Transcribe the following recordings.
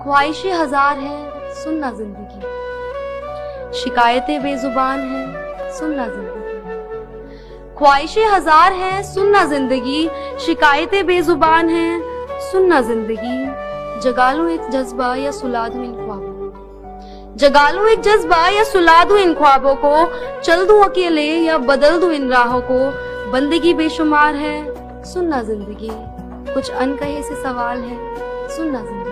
ख्वाहिशें हजार हैं, सुनना जिंदगी। शिकायतें बेजुबान हैं, सुनना जिंदगी। ख्वाहिशें हजार हैं, सुनना जिंदगी। शिकायतें बेजुबान हैं, सुनना जिंदगी। जगा लूं एक जज्बा या सुला दूं इन ख्वाबों को। जगा लूं एक जज्बा या सुला दूं इन ख्वाबों को। चल दूं अकेले या बदल दूं इन राहों को। बंदगी बेशुमार है, सुनना जिंदगी। कुछ अनकहे से सवाल है, सुनना जिंदगी।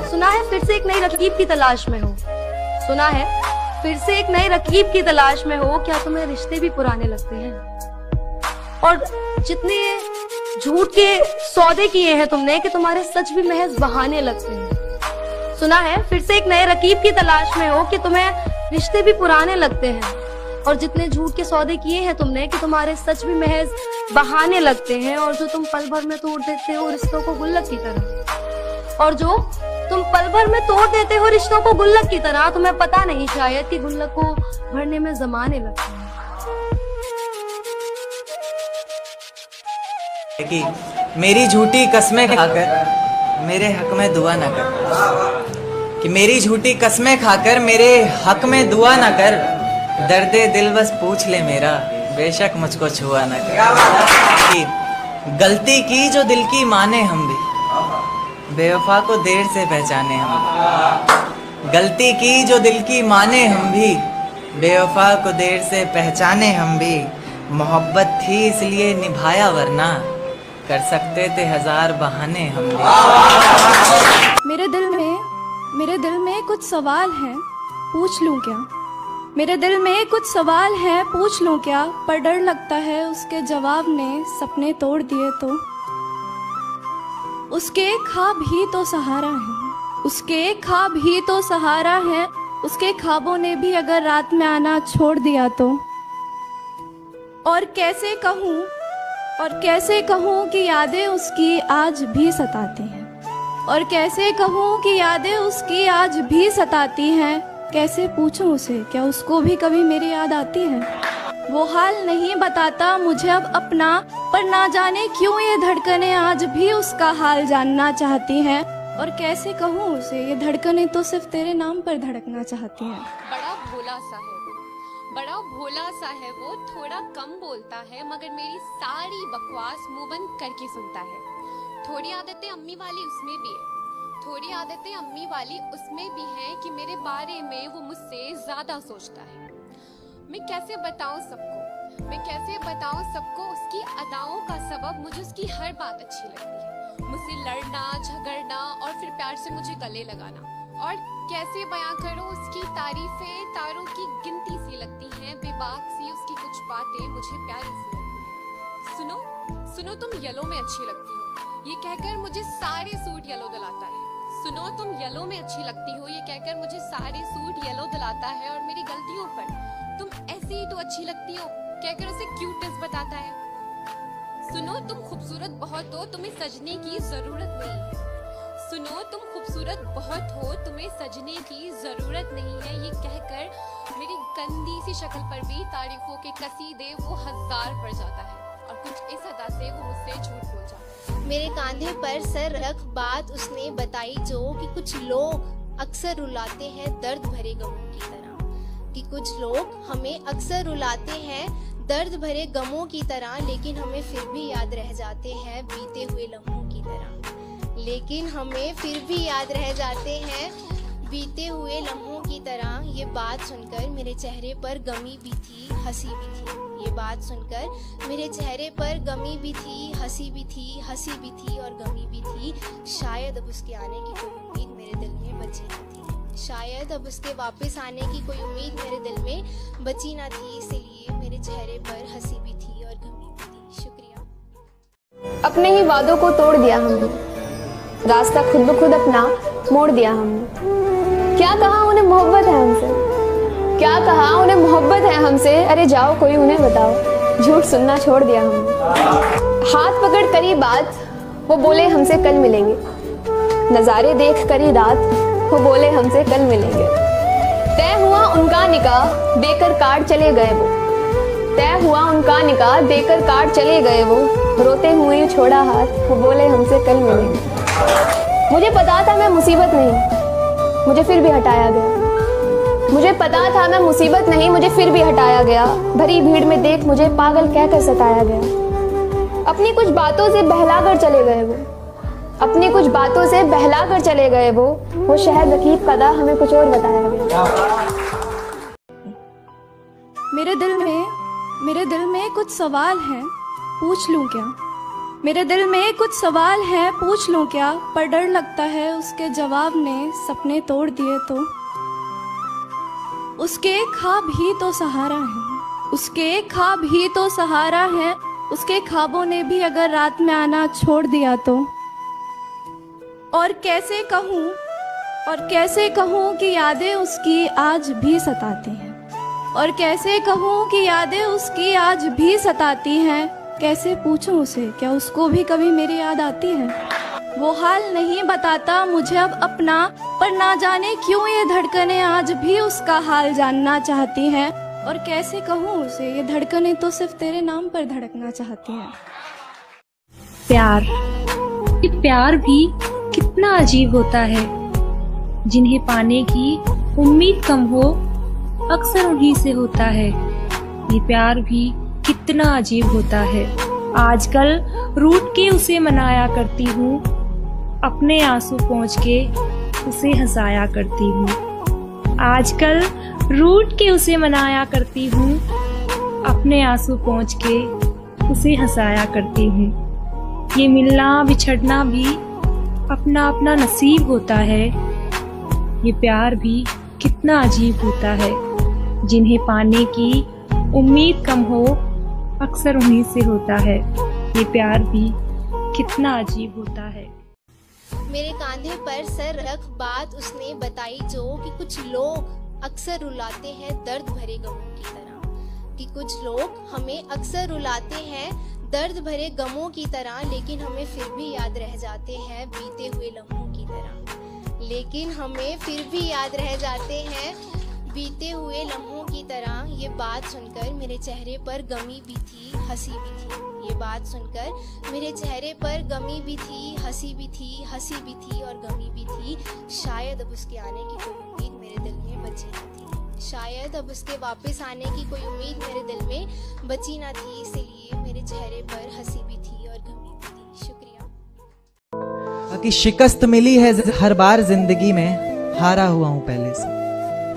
सुना है फिर से एक नई रकीब की तलाश में हो। सुना है फिर से एक नई रकीब की तलाश में हो। क्या तुम्हें रिश्ते भी पुराने लगते हैं? और जितने झूठ के सौदे किए हैं तुमने कि तुम्हारे सच भी महज बहाने लगते हैं। सुना है फिर से एक नए रकीब की तलाश में हो कि तुम्हें रिश्ते भी पुराने लगते हैं। और जितने झूठ के सौदे किए हैं तुमने कि तुम्हारे सच भी महज बहाने लगते हैं। और जो तुम पल भर में तोड़ देते हो रिश्तों को गुल्लक की तरह। और जो तुम पल भर में तोड़ देते हो रिश्तों को गुल्लक की तरह। तुम्हें पता नहीं शायद कि गुल्लक को भरने में जमाने लगते हैं। कि मेरी झूठी कस्में खाकर मेरे हक में दुआ न कर। कि मेरी झूठी कस्में खाकर मेरे हक में दुआ न कर। दर्दे दिल बस पूछ ले मेरा, बेशक मुझको छुआ न कर। कि गलती की जो दिल की माने हम भी, बेवफा को देर से पहचाने हम। गलती की जो दिल की माने हम भी, बेवफा को देर से पहचाने हम भी। मोहब्बत थी इसलिए निभाया, वरना कर सकते थे हजार बहाने हम भी। मेरे दिल में कुछ सवाल हैं, पूछ लूं क्या? मेरे दिल में कुछ सवाल हैं, पूछ लूं क्या? पर डर लगता है उसके जवाब ने सपने तोड़ दिए तो। उसके ख्वाब ही तो सहारा है, उसके ख्वाब ही तो सहारा है। उसके ख्वाबों ने भी अगर रात में आना छोड़ दिया तो। और कैसे कहूँ कि यादें उसकी आज भी सताती हैं। और कैसे कहूँ कि यादें उसकी आज भी सताती हैं। कैसे पूछूं उसे, क्या उसको भी कभी मेरी याद आती है? वो हाल नहीं बताता मुझे अब अपना, पर ना जाने क्यों ये धड़कनें आज भी उसका हाल जानना चाहती हैं। और कैसे कहूँ उसे, ये धड़कनें तो सिर्फ तेरे नाम पर धड़कना चाहती हैं। बड़ा भोला सा है वो, बड़ा भोला सा है वो। थोड़ा कम बोलता है मगर मेरी सारी बकवास मुंह बंद करके सुनता है। थोड़ी आदतें अम्मी वाली उसमें भी है, थोड़ी आदतें अम्मी वाली उसमें भी हैं कि मेरे बारे में वो मुझसे ज्यादा सोचता है। मैं कैसे बताऊं सबको उसकी अदाओं का सबब। मुझे उसकी हर बात अच्छी लगती है, मुझसे लड़ना झगड़ना और फिर प्यार से मुझे गले लगाना। और कैसे बयां करूं उसकी तारीफें, तारों की गिनती सी लगती हैं, बेबाक सी उसकी कुछ बातें मुझे प्यारी सी लगती हैं। सुनो तुम येलो में अच्छी लगती हो, ये कहकर मुझे सारे सूट येलो दिलाता है। सुनो तुम येलो में अच्छी लगती हो, ये कहकर मुझे सारे सूट येलो दिलाता है। और मेरी गलतियों पर तुम ऐसे ही तो अच्छी लगती हो कहकर उसे क्यूटनेस बताता है। सुनो तुम खूबसूरत बहुत हो, तुम्हें सजने की जरूरत नहीं है। सुनो तुम खूबसूरत बहुत हो, तुम्हें सजने की जरूरत नहीं है, ये कहकर मेरी गंदी सी शक्ल पर भी तारीफों के कसीदे वो हजार पड़ जाता है। और कुछ इस अदा से वो मुझसे झूठ बोल जाता है। मेरे कांधे पर सर रख बात उसने बताई जो, कि कुछ लोग अक्सर रुलाते हैं दर्द भरे गमों की तरह। कि कुछ लोग हमें अक्सर रुलाते हैं दर्द भरे गमों की तरह, लेकिन हमें फिर भी याद रह जाते हैं बीते हुए लम्हों की तरह। लेकिन हमें फिर भी याद रह जाते हैं बीते हुए लम्हों की तरह। ये बात सुनकर मेरे चेहरे पर गमी भी थी, हंसी भी थी। ये बात सुनकर मेरे चेहरे पर गमी भी थी, हंसी भी थी, हंसी भी थी और गमी भी थी। शायद अब उसके आने की कोई उम्मीद मेरे दिल में बची न थी। शायद अब उसके वापस आने की कोई उम्मीद मेरे दिल में बची न थी। इसलिए मेरे चेहरे पर हंसी भी थी और गमी भी थी। शुक्रिया। अपने ही वादों को तोड़ दिया हमने, रास्ता खुद ब खुद अपना मोड़ दिया हमने। क्या कहा उन्हें मोहब्बत है हमसे, क्या कहा उन्हें मोहब्बत है हमसे। अरे जाओ कोई उन्हें बताओ, झूठ सुनना छोड़ दिया हमने। हाथ पकड़ करी बात, वो बोले हमसे कल मिलेंगे। नज़ारे देख करी रात, वो बोले हमसे कल मिलेंगे। तय हुआ उनका निकाह, देकर कार्ड चले गए वो। तय हुआ उनका निकाह, देकर कार्ड चले गए वो। रोते हुए छोड़ा हाथ, वो बोले हमसे कल मिलेंगे। मुझे पता था मैं मुसीबत नहीं, मुझे फिर भी हटाया गया। मुझे पता था मैं मुसीबत नहीं, मुझे फिर भी हटाया गया। भरी भीड़ में देख मुझे पागल कहकर सताया गया। अपनी कुछ बातों से बहला कर चले गए वो, अपनी कुछ बातों से बहला कर चले गए वो शहर रकीब कदा हमें कुछ और बताया गया। मेरे दिल में कुछ सवाल हैं, पूछ लूं क्या? मेरे दिल में कुछ सवाल हैं, पूछ लूं क्या? पर डर लगता है उसके जवाब ने सपने तोड़ दिए तो। उसके ख्वाब ही तो सहारा है, उसके ख्वाब ही तो सहारा है। उसके ख्वाबों ने भी अगर रात में आना छोड़ दिया तो। और कैसे कहूँ कि यादें उसकी आज भी सताती हैं। और कैसे कहूँ कि यादें उसकी आज भी सताती हैं। कैसे पूछूं उसे, क्या उसको भी कभी मेरी याद आती है? वो हाल नहीं बताता मुझे अब अपना, पर ना जाने क्यों ये धड़कनें आज भी उसका हाल जानना चाहती हैं। और कैसे कहूँ उसे, ये धड़कनें तो सिर्फ तेरे नाम पर धड़कना चाहती हैं। प्यार, ये प्यार भी कितना अजीब होता है। जिन्हें पाने की उम्मीद कम हो, अक्सर उन्हीं से होता है। ये प्यार भी कितना अजीब होता है। आजकल रूठ के उसे मनाया करती हूँ, अपने आंसू पोंछ के उसे हंसाया करती हूँ। आजकल रूठ के उसे मनाया करती हूँ, अपने आंसू पोंछ के उसे हंसाया करती हूँ। ये मिलना बिछड़ना भी अपना अपना नसीब होता है। ये प्यार भी कितना अजीब होता है। जिन्हें पाने की उम्मीद कम हो, अक्सर उन्हीं से होता है। ये प्यार भी कितना अजीब होता है। मेरे कांधे पर सर रख बात उसने बताई जो, कि कुछ लोग अक्सर रुलाते हैं दर्द भरे गमों की तरह। कि कुछ लोग हमें अक्सर रुलाते हैं दर्द भरे गमों की तरह, लेकिन हमें फिर भी याद रह जाते हैं बीते हुए लम्हों की तरह। लेकिन हमें फिर भी याद रह जाते हैं बीते हुए लम्हों की तरह। ये बात सुनकर मेरे चेहरे पर गमी भी थी, हंसी भी थी। ये बात सुनकर मेरे चेहरे पर गमी भी थी, हंसी भी थी, हंसी भी थी और गमी भी थी। शायद अब उसके आने की कोई उम्मीद मेरे दिल में बची न थी। शायद अब उसके वापस आने की कोई उम्मीद मेरे दिल में बची न थी। इसीलिए मेरे चेहरे पर हंसी भी थी और गमी भी थी। शुक्रिया। कि शिकस्त मिली है हर बार जिंदगी में, हारा हुआ हूँ पहले से।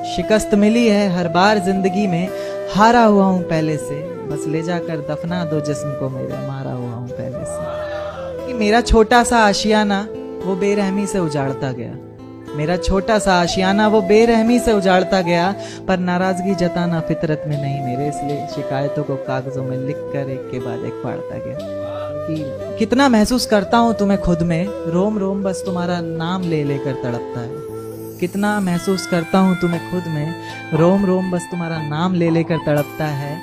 शिकस्त मिली है हर बार जिंदगी में, हारा हुआ हूँ पहले से। बस ले जाकर दफना दो जिस्म को मेरे, मारा हुआ हूँ पहले से। कि मेरा छोटा सा आशियाना वो बेरहमी से उजाड़ता गया। मेरा छोटा सा आशियाना वो बेरहमी से उजाड़ता गया। पर नाराजगी जताना फितरत में नहीं मेरे, इसलिए शिकायतों को कागजों में लिख कर एक के बाद एक फाड़ता गया। कि कितना महसूस करता हूँ तुम्हें खुद में, रोम रोम बस तुम्हारा नाम ले लेकर तड़पता है। कितना महसूस करता हूँ तुम्हें खुद में, रोम रोम बस तुम्हारा नाम ले लेकर तड़पता है।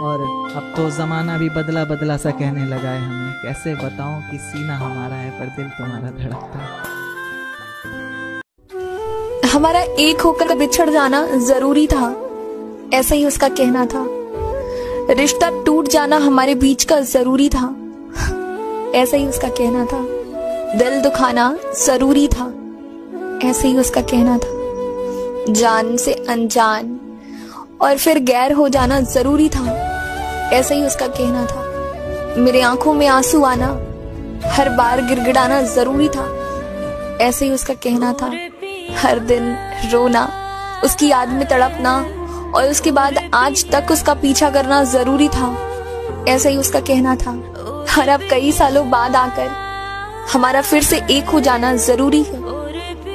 और अब तो जमाना भी बदला बदला सा कहने लगा है हमें। कैसे बताऊं कि सीना हमारा है पर दिल तुम्हारा धड़कता है। हमारा एक होकर बिछड़ जाना जरूरी था, ऐसा ही उसका कहना था। रिश्ता टूट जाना हमारे बीच का जरूरी था, ऐसा ही उसका कहना था। दिल दुखाना जरूरी था, ऐसे ही उसका कहना था। जान से अनजान और फिर गैर हो जाना जरूरी था, ऐसा ही उसका कहना था। मेरे आंखों में आंसू आना, हर बार गिड़गिड़ाना जरूरी था, ऐसे ही उसका कहना था। हर दिन रोना, उसकी याद में तड़पना और उसके बाद आज तक उसका पीछा करना जरूरी था, ऐसा ही उसका कहना था। और अब कई सालों बाद आकर हमारा फिर से एक हो जाना जरूरी है,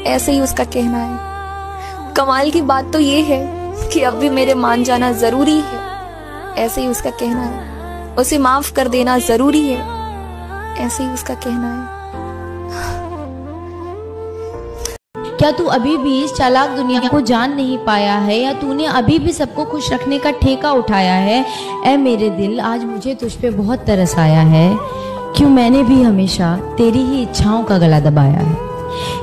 ऐसे ही उसका कहना है। कमाल की बात तो ये है कि अब भी मेरे मान जाना जरूरी है, ऐसे ही उसका कहना है। उसे माफ कर देना जरूरी है, ऐसे ही उसका कहना है। क्या तू अभी भी इस चालाक दुनिया को जान नहीं पाया है, या तूने अभी भी सबको खुश रखने का ठेका उठाया है? ऐ मेरे दिल, आज मुझे तुझ पे बहुत तरस आया है। क्यों मैंने भी हमेशा तेरी ही इच्छाओं का गला दबाया है।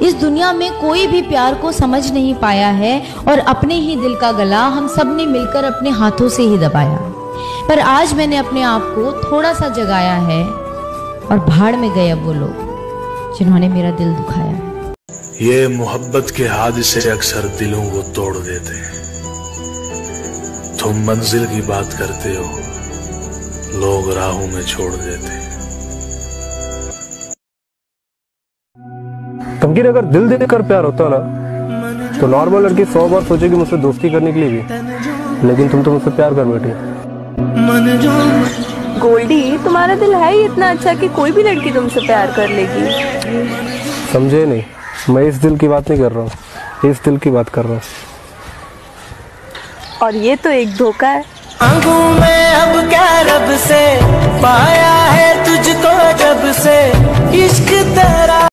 इस दुनिया में कोई भी प्यार को समझ नहीं पाया है, और अपने ही दिल का गला हम सब ने मिलकर अपने हाथों से ही दबाया। पर आज मैंने अपने आप को थोड़ा सा जगाया है। और भाड़ में गए अब वो लोग जिन्होंने मेरा दिल दुखाया है। ये मोहब्बत के हादसे अक्सर दिलों को तोड़ देते हैं। तुम मंजिल की बात करते हो, लोग राहों में छोड़ देते हैं। तमकीर, अगर दिल देकर प्यार होता ना तो नॉर्मल लड़की 100 बार सोचेगी मुझसे दोस्ती करने के लिए भी, लेकिन तुम तो मुझसे प्यार कर बैठी। गोल्डी, तुम्हारा दिल है ही इतना अच्छा कि कोई भी लड़की तुमसे प्यार कर लेगी। समझे नहीं, मैं इस दिल की बात नहीं कर रहा हूँ, इस दिल की बात कर रहा हूँ। और ये तो एक धोखा है। मांगू मैं अब क्या रब से, पाया है तुझको जब से इश्क तेरा।